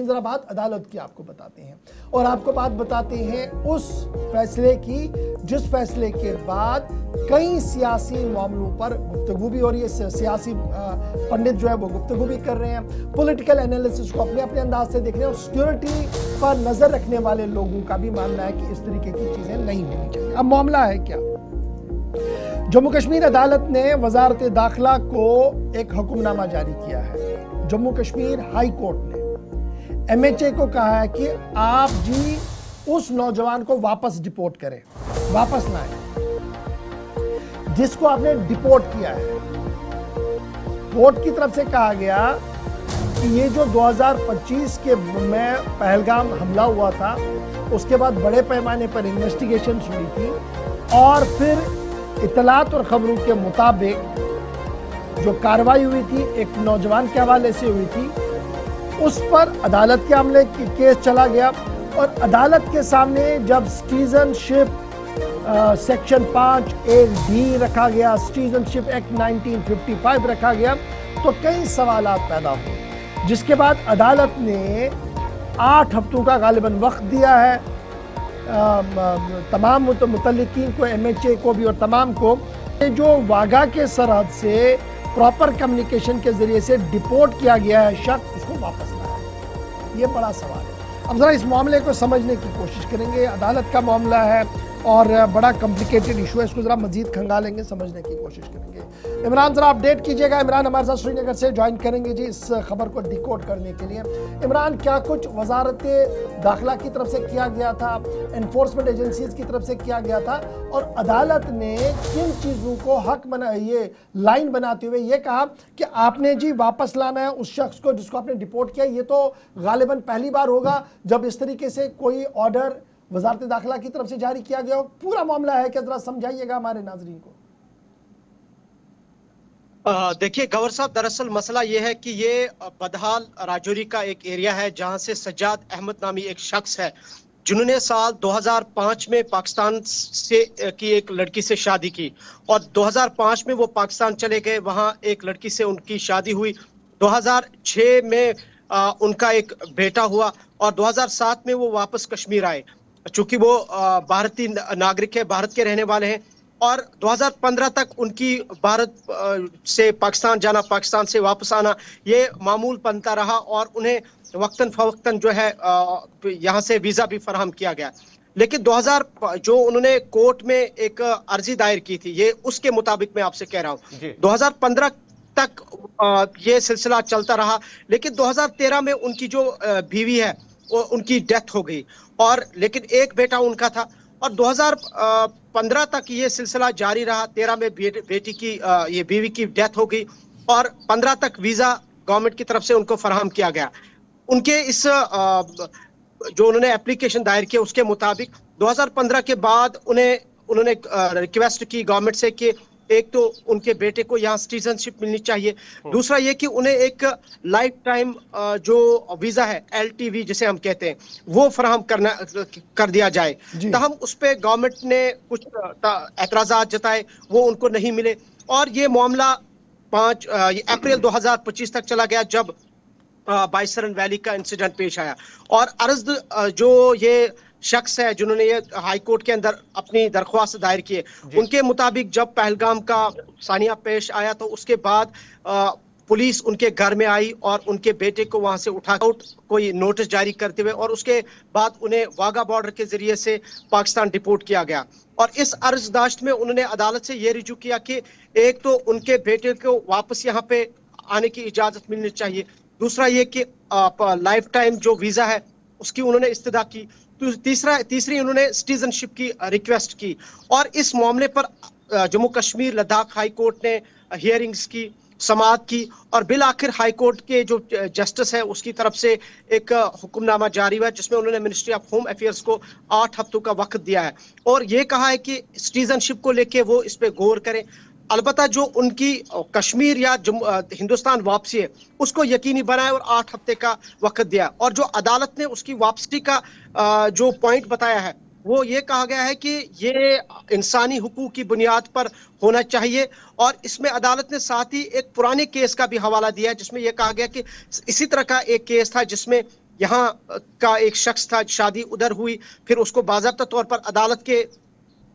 जरा बात अदालत की आपको बताते हैं और आपको बात बताते हैं उस फैसले की जिस फैसले के बाद कई सियासी मामलों पर गुफ्तगू भी हो रही है। सियासी पंडित जो है वो गुफ्तगू भी कर रहे हैं, पॉलिटिकल एनालिसिस को अपने अपने अंदाज से देख रहे हैं और सिक्योरिटी पर नजर रखने वाले लोगों का भी मानना है कि इस तरीके की चीजें नहीं होनी चाहिए। अब मामला है क्या? जम्मू कश्मीर अदालत ने वजारत दाखिला को एक हुक्मनामा जारी किया है। जम्मू कश्मीर हाई कोर्ट ने MHA को कहा है कि आप जी उस नौजवान को वापस डिपोर्ट करें, वापस लाएं जिसको आपने डिपोर्ट किया है। कोर्ट की तरफ से कहा गया कि ये जो 2025 के में पहलगाम हमला हुआ था उसके बाद बड़े पैमाने पर इन्वेस्टिगेशन हुई थी और फिर इतलात और खबरों के मुताबिक जो कार्रवाई हुई थी एक नौजवान के हवाले से हुई थी, उस पर अदालत के मामले केस चला गया और अदालत के सामने जब सिटीजनशिप सेक्शन 5(a)(d) रखा गया, सिटीजनशिप एक्ट 1955 रखा गया, तो कई सवालात पैदा हुए, जिसके बाद अदालत ने 8 हफ्तों का गालिबन वक्त दिया है तमाम मुतल्लिकीन को, MHA को भी और तमाम को, जो वाघा के सरहद से प्रॉपर कम्युनिकेशन के जरिए से डिपोर्ट किया गया है शख्स, उसको वापस लाया। ये बड़ा सवाल है। अब जरा इस मामले को समझने की कोशिश करेंगे। अदालत का मामला है और बड़ा कॉम्प्लिकेटेड इशू है, इसको जरा मजीद खंगालेंगे, समझने की कोशिश करेंगे। इमरान जरा अपडेट कीजिएगा। इमरान हमारे साथ श्रीनगर से ज्वाइन करेंगे जी इस खबर को डिकोड करने के लिए। इमरान, क्या कुछ वजारत दाखिला की तरफ से किया गया था, एनफोर्समेंट एजेंसीज की तरफ से किया गया था और अदालत ने किन चीज़ों को हक बना, ये लाइन बनाते हुए ये कहा कि आपने जी वापस लाना है उस शख्स को जिसको आपने डिपोर्ट किया? ये तो गालिबन पहली बार होगा जब इस तरीके से कोई ऑर्डर वजारत दाखिला की तरफ से जारी किया गया हो। पूरा मामला है क्या, जरा समझाइएगा हमारे नाजरीन को। देखिए गवर साहब, दरअसल मसला ये है कि ये बदहाल राजौरी का एक एरिया है जहां से सज्जाद अहमद नामी एक शख्स है जिन्होंने साल 2005 में पाकिस्तान से की एक लड़की से शादी की और 2005 में वो पाकिस्तान चले गए, वहां एक लड़की से उनकी शादी हुई। 2006 में उनका एक बेटा हुआ और 2007 में वो वापस कश्मीर आए, चूंकि वो भारतीय नागरिक है, भारत के रहने वाले हैं और 2015 तक उनकी भारत से पाकिस्तान जाना, पाकिस्तान से वापस आना ये मामूल बनता रहा और उन्हें वक्तन फवक्तन जो है यहाँ से वीज़ा भी फराहम किया गया। लेकिन 2000 जो उन्होंने कोर्ट में एक अर्जी दायर की थी, ये उसके मुताबिक मैं आपसे कह रहा हूँ, 2015 तक ये सिलसिला चलता रहा। लेकिन 2013 में उनकी जो बीवी है वो उनकी डेथ हो गई और लेकिन एक बेटा उनका था और 2015 तक ये सिलसिला जारी रहा। 13 में बेटी की ये बीवी की डेथ हो गई और 15 तक वीजा गवर्नमेंट की तरफ से उनको फराहम किया गया। उनके इस जो उन्होंने एप्लीकेशन दायर किया उसके मुताबिक 2015 के बाद उन्होंने रिक्वेस्ट की गवर्नमेंट से कि एक तो उनके बेटे को यहाँ सिटीजनशिप मिलनी चाहिए, दूसरा ये कि उन्हें एक लाइफ टाइम जो वीजा है LTV जिसे हम कहते हैं वो फराहम कर दिया जाए। तहम उस पर गवर्नमेंट ने कुछ एतराज़ात जताए, वो उनको नहीं मिले और ये मामला 5 अप्रैल 2025 तक चला गया जब बाइसरन वैली का इंसिडेंट पेश आया और अर्ज जो ये शख्स है जिन्होंने ये हाई कोर्ट के अंदर अपनी दरख्वास्त दायर की है, उनके मुताबिक जब पहलगाम का सानिया पेश आया तो उसके बाद पुलिस उनके घर में आई और उनके बेटे को वहां से उठा कोई नोटिस जारी करते हुए और उसके बाद उन्हें वाघा बॉर्डर के जरिए से पाकिस्तान डिपोर्ट किया गया। और इस अर्जदाश्त में उन्होंने अदालत से ये रिजू किया कि एक तो उनके बेटे को वापस यहाँ पे आने की इजाजत मिलनी चाहिए, दूसरा ये कि लाइफ टाइम जो वीजा है उसकी उन्होंने इस्तदा की, तीसरी उन्होंने सिटीजनशिप की रिक्वेस्ट की। और इस मामले पर जम्मू कश्मीर लद्दाख हाई कोर्ट ने हियरिंग्स की, समाअत की और बिल आखिर हाई कोर्ट के जो जस्टिस है उसकी तरफ से एक हुक्मनामा जारी हुआ जिसमें उन्होंने मिनिस्ट्री ऑफ होम अफेयर्स को 8 हफ्तों का वक्त दिया है और ये कहा है कि सिटीजनशिप को लेके वो इस पे गौर करें। अलबत्ता जो उनकी कश्मीर या हिंदुस्तान वापसी है उसको यकीनी बनाए और 8 हफ्ते का वक्त दिया और जो अदालत ने उसकी वापसी का जो पॉइंट बताया है वो ये कहा गया है कि ये इंसानी हुकूक की बुनियाद पर होना चाहिए और इसमें अदालत ने साथ ही एक पुराने केस का भी हवाला दिया है जिसमें यह कहा गया कि इसी तरह का एक केस था जिसमें यहाँ का एक शख्स था, शादी उधर हुई, फिर उसको बाज़ाब्ता तौर पर अदालत के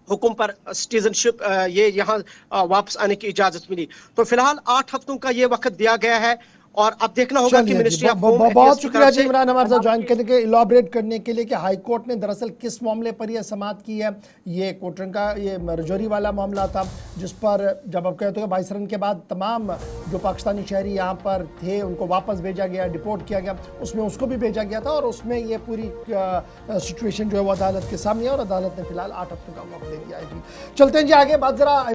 हुक्म पर सिटीजनशिप ये यहाँ वापस आने की इजाजत मिली। तो फिलहाल 8 हफ्तों का ये वक्त दिया गया है और अब देखना होगा कि चलिए जी, मिनिस्ट्री ऑफ होम बहुत अफेयर्स की शुक्रिया तरफ जी से इमरान हमारे साथ अदालत ज्वाइन के करने के, इलाबरेट करने के लिए कि हाई कोर्ट ने दरअसल किस मामले पर यह समाअत की है। ये कोटरंग का ये रजौरी वाला मामला था, जिस पर जब आप कहते हो 22 रन के बाद तमाम जो पाकिस्तानी शहरी यहाँ पर थे उनको वापस भेजा गया, डिपोर्ट किया गया, उसमें उसको भी भेजा गया था और उसमें ये पूरी सिचुएशन जो है वो अदालत के सामने है और अदालत ने फिलहाल 8 हफ्तों का वक्त दे दिया है जी। चलते हैं जी आगे, बात जरा